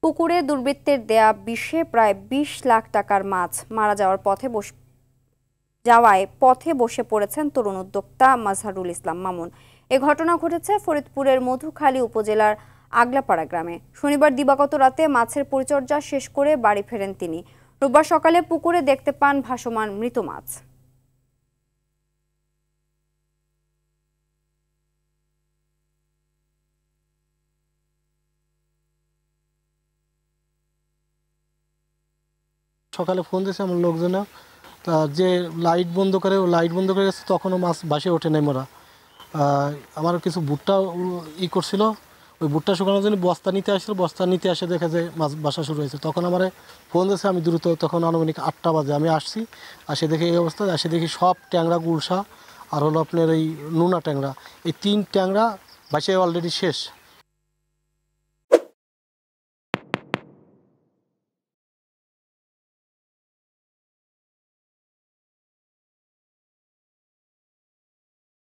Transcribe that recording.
পুকুরে দুর্বৃত্তের দেয়া বিষে প্রায় ২০ লাখ টাকার মাছ মারা যাওয়ায় পথে বসে পড়েছেন তরুণ উদ্যোক্তা মাজহারুল ইসলাম মামুন। এ ঘটনা ঘটেছে ফরিদপুরের মধুখালী উপজেলার আগলাপাড়া গ্রামে। শনিবার দিবাগত রাতে মাছের পরিচর্যা শেষ করে বাড়ি ফেরেন তিনি। রোববার সকালে পুকুরে দেখতে পান ভাসমান মৃত মাছ। সকালে ফোন দিয়েছে আমার লোকজনে, তা যে লাইট বন্ধ করে ও লাইট বন্ধ করে গেছে, তখনও মাছ ভাসে ওঠে নাই মোরা। আমার কিছু ভুট্টা করছিল, ওই ভুট্টা শুকানোর জন্য বস্তা নিতে আসছিল, বস্তা নিতে আসে দেখে যে মাছ বাসা শুরু হয়েছে। তখন আমার ফোন দিয়েছে, আমি দ্রুত তখন আনুমানিক 8টা বাজে আমি আসছি। আসে দেখে এই অবস্থা, আসে দেখি সব ট্যাংরা গুলশা আর হলো আপনার এই নোনা ট্যাংরা, এই 3 ট্যাংরা ভাসে অলরেডি শেষ।